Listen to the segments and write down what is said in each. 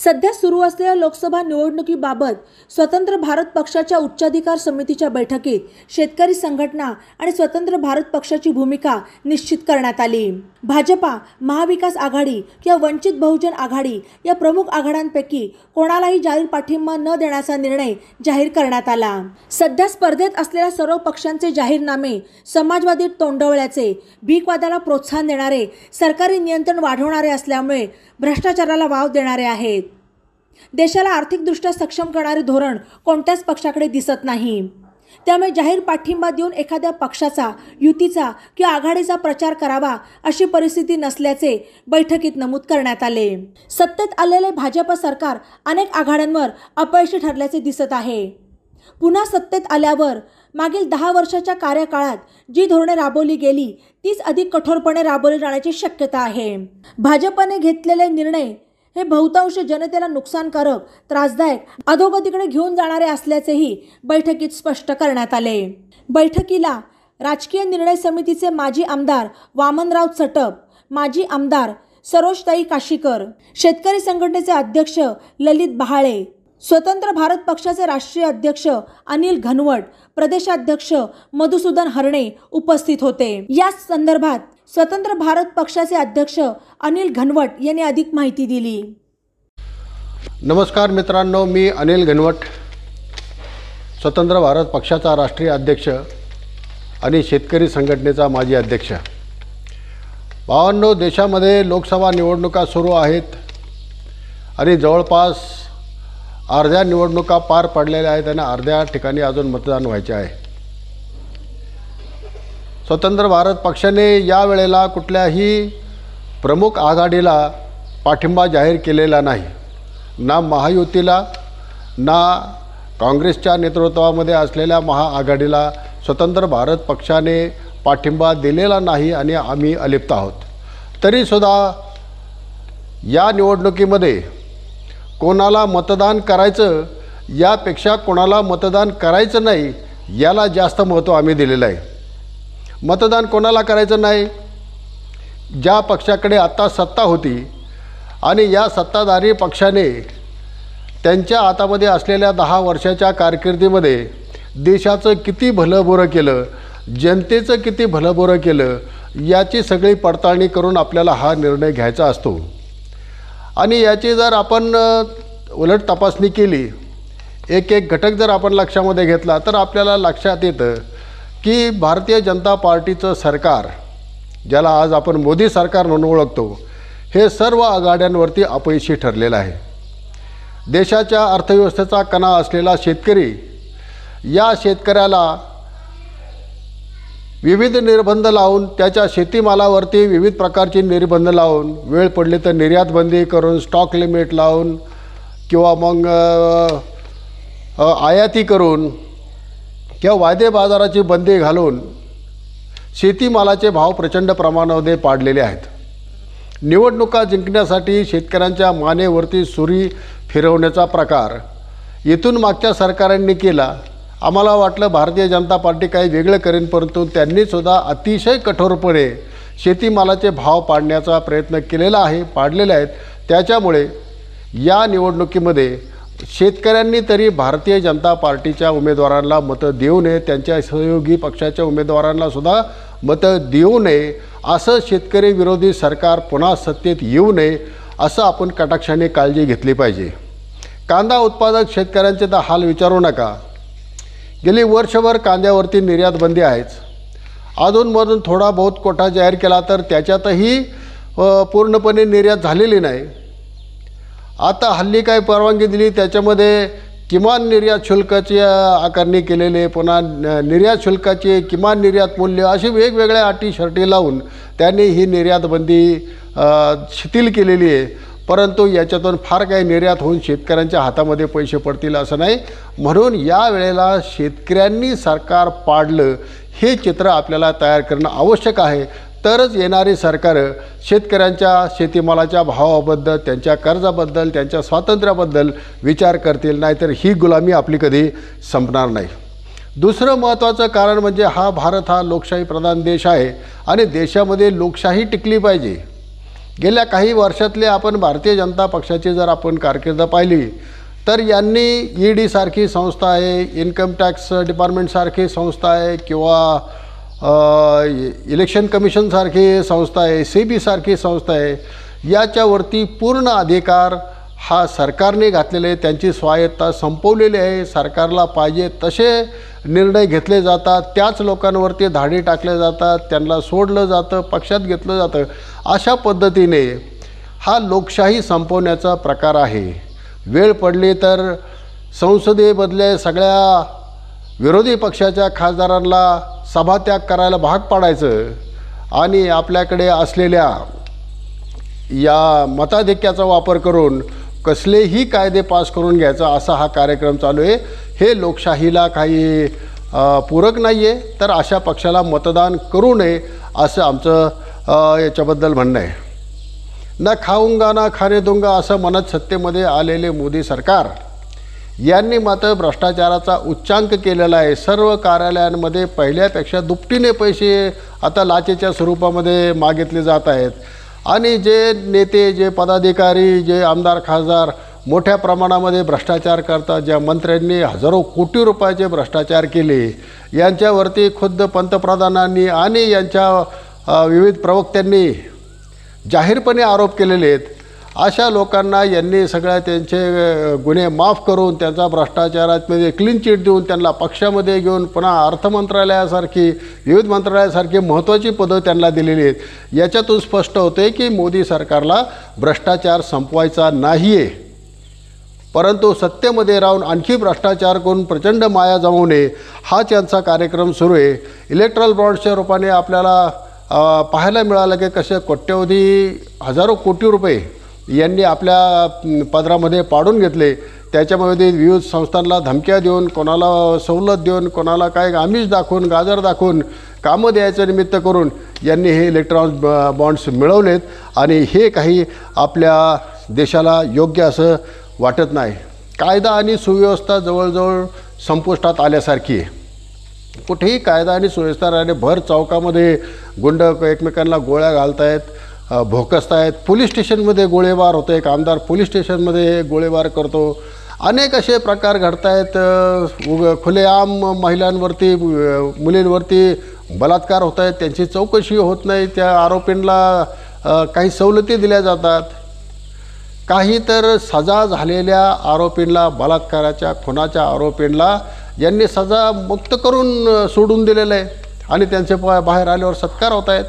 सध्या सुरू असलेल्या लोकसभा निवडणुकीबाबत स्वतंत्र भारत पक्षाच्या उच्चाधिकार समितीच्या बैठकीत शेतकरी संघटना आणि स्वतंत्र भारत पक्षाची भूमिका निश्चित करण्यात आली। भाजपा, महाविकास आघाडी किंवा वंचित बहुजन आघाडी या प्रमुख आघाड्यांपैकी कोणालाही जाहीर पाठिंबा न देण्याचा निर्णय जाहीर करण्यात आला। सध्या स्पर्धेत असलेल्या सर्व पक्षांचे जाहीरनामे समाजवादी तोंडवळ्याचे, भीकवादाला प्रोत्साहन देणारे, सरकारी नियंत्रण वाढवणारे असल्यामुळे भ्रष्टाचाराला वाव देणारे आहेत। देशाला आर्थिकदृष्ट्या सक्षम करणारे धोरण कोणत्याच पक्षाकडे दिसत नाही। त्यामुळे जाहीर पाठिंबा देऊन एखाद्या पक्षाचा, युतीचा किंवा आघाडीचा प्रचार करावा अशी परिस्थिती नसल्याचे बैठकीत नमूद करण्यात आले। सत्तेत आलेले भाजप सरकार अनेक आघाड्यांवर अपयशी ठरल्याचे दिसत आहे। पुन्हा सत्तेत आल्यावर मागील 10 वर्षाच्या कार्यकाळात जी धोरणे राबवली गेली तीच अधिक कठोरपणे राबवली जाण्याची शक्यता आहे। भाजपने घेतलेले निर्णय हे बहुतांश जनतेला नुकसानकारक, त्रासदायक, अधोगतीकडे घेऊन जाणारे असल्याचेही बैठकीत स्पष्ट करण्यात आले। बैठकीला राजकीय निर्णय समितीचे माजी आमदार वामनराव चटप, माजी आमदार सरोजताई काशीकर, शेतकरी संघटनेचे अध्यक्ष ललित बहाळे, स्वतंत्र भारत पक्षाचे राष्ट्रीय अध्यक्ष अनिल घनवट, प्रदेशाध्यक्ष मधुसूदन हरणे उपस्थित होते। या संदर्भात स्वतंत्र भारत पक्षाचे अध्यक्ष अनिल घनवट यांनी अधिक माहिती दिली। नमस्कार मित्रांनो, मी अनिल घनवट, स्वतंत्र भारत पक्षाचा राष्ट्रीय अध्यक्ष आणि शेतकरी संघटनेचा माजी अध्यक्ष। भावांनो, देशामध्ये लोकसभा निवडणुका सुरू आहेत आणि जवळपास अर्ध्या निवडणुका पार पडलेल्या आहेत आणि अर्ध्या ठिकाणी अजून मतदान व्हायचे आहे। स्वतंत्र भारत पक्षाने यावेळेला कुठल्याही प्रमुख आघाडीला पाठिंबा जाहीर केलेला नाही। ना महायुतीला, ना काँग्रेसच्या नेतृत्वामध्ये असलेल्या महाआघाडीला स्वतंत्र भारत पक्षाने पाठिंबा दिलेला नाही आणि आम्ही अलिप्त आहोत। तरीसुद्धा या निवडणुकीमध्ये कोणाला मतदान करायचं यापेक्षा कोणाला मतदान करायचं नाही याला जास्त महत्त्व आम्ही दिलेलं आहे। मतदान कोणाला करायचं नाही, ज्या पक्षाकडे आत्ता सत्ता होती आणि या सत्ताधारी पक्षाने त्यांच्या हातामध्ये असलेल्या 10 वर्षाच्या कारकिर्दीमध्ये देशाचं किती भलंबुरं केलं, जनतेचं किती भलंबुरं केलं याची सगळी पडताळणी करून आपल्याला हा निर्णय घ्यायचा असतो। आणि याची जर आपण उलट तपासणी केली, एक एक घटक जर आपण लक्षामध्ये घेतला तर आपल्याला लक्षात येतं की भारतीय जनता पार्टीचं सरकार, ज्याला आज आपण मोदी सरकार म्हणून ओळखतो, हे सर्व आघाड्यांवरती अपयशी ठरलेलं आहे। देशाच्या अर्थव्यवस्थेचा कणा असलेला शेतकरी, या शेतकऱ्याला विविध निर्बंध लावून, त्याच्या शेतीमालावरती विविध प्रकारचे निर्बंध लावून, वेळ पडली तर निर्यात बंदी करून, स्टॉक लिमिट लावून किंवा मग आयाती करून किंवा वायदे बाजाराची बंदी घालून शेतीमालाचे भाव प्रचंड प्रमाणामध्ये पाडलेले आहेत। निवडणुका जिंकण्यासाठी शेतकऱ्यांच्या मानेवरती सुरी फिरवण्याचा प्रकार इथून मागच्या सरकारांनी केला। आम्हाला वाटलं भारतीय जनता पार्टी काही वेगळं करेन, परंतु त्यांनीसुद्धा अतिशय कठोरपणे शेतीमालाचे भाव पाडण्याचा प्रयत्न केलेला आहे, पाडलेले आहेत। त्याच्यामुळे या निवडणुकीमध्ये शेतकऱ्यांनी तरी भारतीय जनता पार्टीच्या उमेदवारांना मतं देऊ नये, त्यांच्या सहयोगी पक्षाच्या उमेदवारांनासुद्धा मतं देऊ नये, असं शेतकरी विरोधी सरकार पुन्हा सत्तेत येऊ नये असं आपण कटाक्षाने काळजी घेतली पाहिजे। कांदा उत्पादक शेतकऱ्यांचे तर हाल विचारू नका। गेली वर्षभर कांद्यावरती निर्यात बंदी आहेच। अधूनमधून थोडा बहुत कोटा जाहीर केला तर त्याच्यातही पूर्णपणे निर्यात झालेली नाही। आता हल्ली काय परवानगी दिली त्याच्यामध्ये किमान निर्यात शुल्काची आकारणी केलेली, पुन्हा निर्यात शुल्काचे किमान निर्यात मूल्य, अशी वेगवेगळ्या अटी शर्ती लावून त्यांनी ही निर्यात बंदी शिथिल केलेली आहे। परंतु याच्यातून फार काही निर्यात होऊन शेतकऱ्यांच्या हातामध्ये पैसे पडतील असं नाही। म्हणून या वेळेला शेतकऱ्यांनी सरकार पाडलं हे चित्र आपल्याला तयार करणं आवश्यक आहे, तरच येणारी सरकार शेतकऱ्यांच्या शेतीमालाच्या भावाबद्दल, त्यांच्या कर्जाबद्दल, त्यांच्या स्वातंत्र्याबद्दल विचार करतील, नाहीतर ही गुलामी आपली कधी संपणार नाही। दुसरं महत्त्वाचं कारण म्हणजे हा भारत हा लोकशाही प्रधान देश आहे आणि देशामध्ये लोकशाही टिकली पाहिजे। गेल्या काही वर्षातले आपण भारतीय जनता पक्षाची जर आपण कारकीर्द पाहिली तर यांनी ED सारखी संस्था आहे, इन्कम टॅक्स डिपार्टमेंटसारखी संस्था आहे किंवा इलेक्शन कमिशनसारखी संस्था आहे, CB सारखी संस्था आहे, याच्यावरती पूर्ण अधिकार हा सरकारने घातलेले, त्यांची स्वायत्ता संपवलेली आहे. सरकारला पाहिजे तसे निर्णय घेतले जातात, त्याच लोकांवरती धाडी टाकले जातात, त्यांना सोडलं जातं, पक्षात घेतलं जातं. अशा पद्धतीने हा लोकशाही संपवण्याचा प्रकार आहे. वेळ पडली तर संसदेमधले सगळ्या विरोधी पक्षाच्या खासदारांना सभात्याग करायला भाग पाडायचं आणि आपल्याकडे असलेल्या या मताधिक्याचा वापर करून कसलेही कायदे पास करून घ्यायचा असा हा कार्यक्रम चालू आहे. हे लोकशाहीला काही पूरक नाही आहे. तर अशा पक्षाला मतदान करू नये असं आमचं याच्याबद्दल म्हणणं आहे. ना खाऊंगा ना खाने दूंगा असं म्हणत सत्तेमध्ये आलेले मोदी सरकार यांनी मात्र भ्रष्टाचाराचा उच्चांक केलेला आहे. सर्व कार्यालयांमध्ये पहिल्यापेक्षा दुपटीने पैसे आता लाचेच्या स्वरूपामध्ये मागितले जात आहेत आणि जे नेते, जे पदाधिकारी, जे आमदार खासदार मोठ्या प्रमाणामध्ये भ्रष्टाचार करतात, ज्या मंत्र्यांनी हजारो कोटी रुपयाचे भ्रष्टाचार केले, यांच्यावरती खुद्द पंतप्रधानांनी आणि यांच्या विविध प्रवक्त्यांनी जाहीरपणे आरोप केलेले आहेत. अशा लोकांना यांनी सगळ्या त्यांचे गुन्हे माफ करून त्यांचा भ्रष्टाचारामध्ये क्लीन चिट देऊन त्यांना पक्षामध्ये घेऊन पुन्हा अर्थमंत्रालयासारखी, विविध मंत्रालयासारखी महत्त्वाची पदं त्यांना दिलेली आहेत. याच्यातून स्पष्ट होते की मोदी सरकारला भ्रष्टाचार संपवायचा नाही आहे, परंतु सत्तेमध्ये राहून आणखी भ्रष्टाचार करून प्रचंड माया जमवणे हा त्यांचा कार्यक्रम सुरू आहे. इलेक्ट्रल बॉन्ड्सच्या रूपाने आपल्याला पाहायला मिळालं की कसे कोट्यवधी हजारो कोटी रुपये यांनी आपल्या पदरामध्ये पाडून घेतले. त्याच्यामध्ये विविध संस्थांना धमक्या देऊन, कोणाला सवलत देऊन, कोणाला काय आमिष दाखवून, गाजर दाखवून कामं द्यायचं निमित्त करून यांनी हे इलेक्ट्रॉनिक बॉन्ड्स मिळवलेत आणि हे काही आपल्या देशाला योग्य असं वाटत नाही. कायदा आणि सुव्यवस्था जवळजवळ संपुष्टात आल्यासारखी आहे. कुठेही कायदा आणि सुव्यवस्था राहणे, भर चौकामध्ये गुंड एकमेकांना गोळ्या घालत आहेत, भोकसत आहेत, पोलीस स्टेशनमध्ये गोळीबार होतो, एक आमदार पोलीस स्टेशनमध्ये गोळीबार करतो, अनेक असे प्रकार घडत आहेत. खुलेआम महिलांवरती, मुलींवरती बलात्कार होत आहेत, त्यांची चौकशी होत नाही, त्या आरोपींना काही सवलती दिल्या जातात. काही तर सजा झालेल्या आरोपींना, बलात्काराच्या, खुनाच्या आरोपींना यांनी सजा मुक्त करून सोडून दिलेलं आहे आणि त्यांचे बाहेर आल्यावर सत्कार होत आहेत.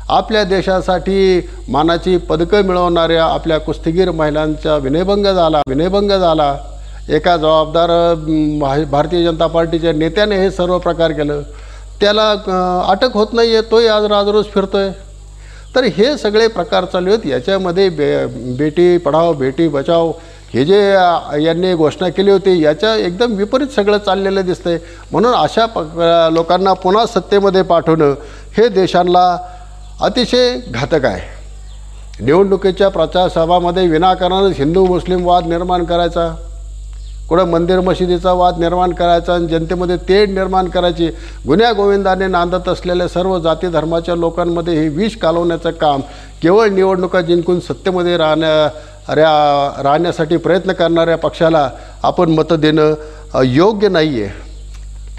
आपल्या देशासाठी मानाची पदकं मिळवणाऱ्या आपल्या कुस्तीगीर महिलांचा विनयभंग झाला. एका जबाबदार भारतीय जनता पार्टीच्या नेत्याने हे सर्व प्रकार केलं, त्याला अटक होत नाही आहे, तोही आज राजरोज फिरतो आहे. तर हे सगळे प्रकार चालू आहेत. याच्यामध्ये बेटी पढाओ बेटी बचाओ हे जे यांनी घोषणा केली होती याच्या एकदम विपरीत सगळं चाललेलं दिसतंय. म्हणून अशा लोकांना पुन्हा सत्तेमध्ये पाठवणं हे देशांना अतिशय घातक आहे. निवडणुकीच्या प्रचार सभामध्ये विनाकारण हिंदू मुस्लिम वाद निर्माण करायचा, कुठं मंदिर मशिदीचा वाद निर्माण करायचा आणि जनतेमध्ये तेढ निर्माण करायची, गुण्यागोविंदाने नांदत असलेल्या सर्व जाती धर्माच्या लोकांमध्ये हे विष कालवण्याचं काम केवळ निवडणुका जिंकून सत्तेमध्ये राहण्यासाठी प्रयत्न करणाऱ्या पक्षाला आपण मतं देणं योग्य नाही आहे.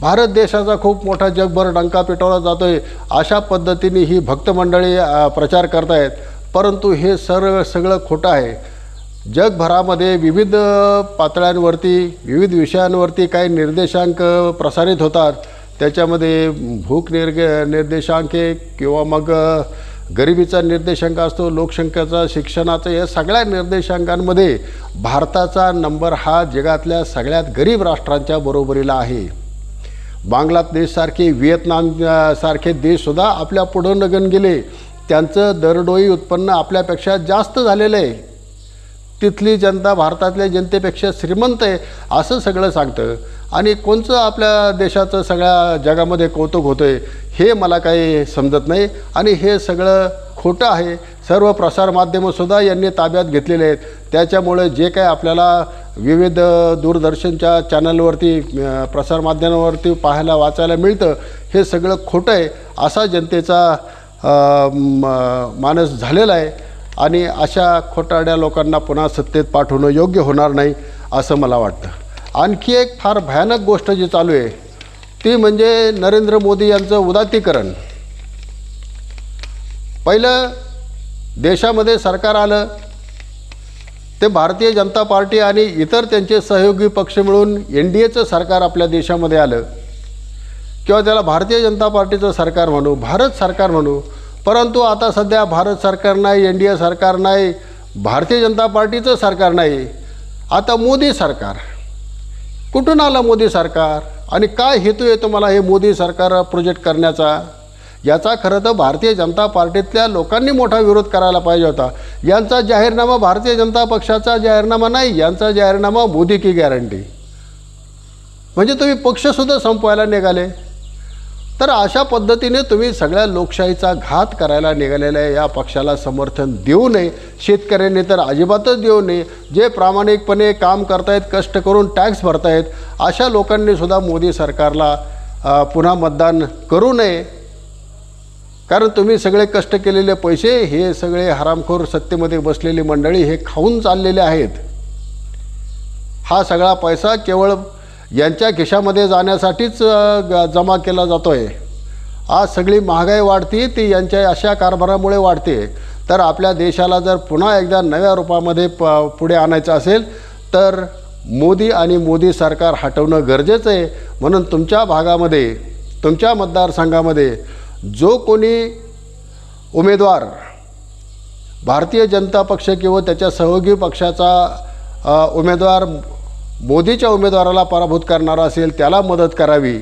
भारत देशाचा खूप मोठा जगभर डंका पेटवला जातो आहे, अशा पद्धतीने ही भक्त मंडळी प्रचार करतायत, परंतु हे सगळं खोटं आहे. जगभरामध्ये विविध पातळ्यांवरती, विविध विषयांवरती काही निर्देशांक प्रसारित होतात. त्याच्यामध्ये भूक निर्देशांक किंवा मग गरिबीचा निर्देशांक असतो, लोकसंख्येचा, शिक्षणाचा, या सगळ्या निर्देशांकांमध्ये भारताचा नंबर हा जगातल्या सगळ्यात गरीब राष्ट्रांच्या बरोबरीला आहे. बांगलादेशसारखे, व्हिएतनामसारखे देशसुद्धा आपल्या पुढं नगन गेले. त्यांचं दरडोई उत्पन्न आपल्यापेक्षा जास्त झालेलं आहे. तिथली जनता भारतातल्या जनतेपेक्षा श्रीमंत आहे असं सगळं सांगतं आणि कोणचं आपल्या देशाचं सगळ्या जगामध्ये कौतुक होतं आहे हे मला काही समजत नाही आणि हे सगळं खोटं आहे. सर्व प्रसारमाध्यमंसुद्धा यांनी ताब्यात घेतलेले आहेत. त्याच्यामुळे जे काय आपल्याला विविध दूरदर्शनच्या चॅनलवरती, प्रसारमाध्यमांवरती पाहायला वाचायला मिळतं हे सगळं खोटं आहे असा जनतेचा मानस झालेला आहे आणि अशा खोटारड्या लोकांना पुन्हा सत्तेत पाठवणं योग्य होणार नाही असं मला वाटतं। आणखी एक फार भयानक गोष्ट जी चालू आहे ती म्हणजे नरेंद्र मोदी यांचं उदात्तीकरण। पहिलं देशामध्ये सरकार आलं ते भारतीय जनता पार्टी आणि इतर त्यांचे सहयोगी पक्ष मिळून NDAचं सरकार आपल्या देशामध्ये आलं किंवा त्याला भारतीय जनता पार्टीचं सरकार म्हणू, भारत सरकार म्हणू। परंतु आता सध्या भारत सरकार नाही, NDA सरकार नाही, भारतीय जनता पार्टीचं सरकार नाही, आता मोदी सरकार। कुठून आलं मोदी सरकार आणि काय हेतू आहे तुम्हाला हे मोदी सरकार प्रोजेक्ट करण्याचा? याचा खरं तर भारतीय जनता पार्टीतल्या लोकांनी मोठा विरोध करायला पाहिजे होता। यांचा जाहीरनामा भारतीय जनता पक्षाचा जाहीरनामा नाही, यांचा जाहीरनामा मोदी की गॅरंटी। म्हणजे तुम्ही पक्षसुद्धा संपवायला निघाले। तर अशा पद्धतीने तुम्ही सगळ्या लोकशाहीचा घात करायला निघालेल्या या पक्षाला समर्थन देऊ नये। शेतकऱ्यांनी तर अजिबातच देऊ नये। जे प्रामाणिकपणे काम करतायत, कष्ट करून टॅक्स भरतायत, अशा लोकांनी सुद्धा मोदी सरकारला पुन्हा मतदान करू नये। कारण तुम्ही सगळे कष्ट केलेले पैसे हे सगळे हरामखोर सत्तेमध्ये बसलेली मंडळी हे खाऊन चाललेले आहेत। हा सगळा पैसा केवळ यांच्या खिशामध्ये जाण्यासाठीच जमा केला जातो आहे। आज सगळी महागाई वाढती ती यांच्या अशा कारभारामुळे वाढते। तर आपल्या देशाला जर पुन्हा एकदा नव्या रूपामध्ये पुढे आणायचं असेल तर मोदी आणि मोदी सरकार हटवणं गरजेचं आहे। म्हणून तुमच्या भागामध्ये, तुमच्या मतदारसंघामध्ये जो कोणी उमेदवार भारतीय जनता पक्ष किंवा त्याच्या सहयोगी पक्षाचा उमेदवार मोदीच्या उमेदवाराला पराभूत करणारा असेल त्याला मदत करावी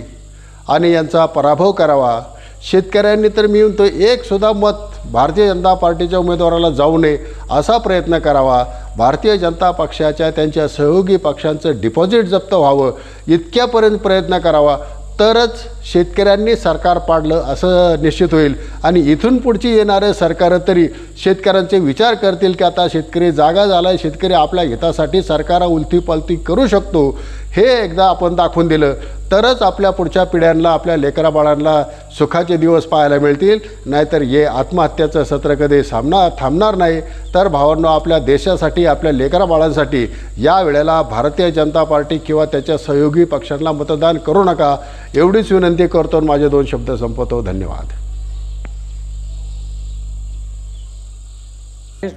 आणि यांचा पराभव करावा। शेतकऱ्यांनी तर मी म्हणतो एकसुद्धा मत भारतीय जनता पार्टीच्या उमेदवाराला जाऊ नये असा प्रयत्न करावा। भारतीय जनता पक्षाच्या त्यांच्या सहयोगी पक्षांचं डिपॉझिट जप्त व्हावं इतक्यापर्यंत प्रयत्न करावा, तरच शेतकऱ्यांनी सरकार पाडलं असं निश्चित होईल। आणि इथून पुढची येणारे सरकार तरी शेतकऱ्यांचे विचार करतील की आता शेतकरी जागा झाला आहे, शेतकरी आपल्या हितासाठी सरकार उलथीपालथी करू शकतो, हे एकदा आपण दाखवून दिलं तरच आपल्या पुढच्या पिढ्यांना, आपल्या लेकराबाळांना सुखाचे दिवस पाहायला मिळतील। नाहीतर हे आत्महत्याचं सत्र कधी थांबणार नाही। तर भावांनो, आपल्या देशासाठी, आपल्या लेकराबाळांसाठी या वेळेला भारतीय जनता पार्टी किंवा त्याच्या सहयोगी पक्षांना मतदान करू नका एवढीच विनंती करतो। माझे 2 शब्द संपवतो। धन्यवाद।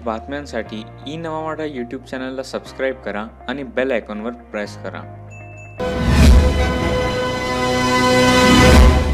बातम्यांसाठी ई-नवा मराठा यूट्यूब चॅनलला सबस्क्राईब करा आणि बेल आयकॉनवर प्रेस करा।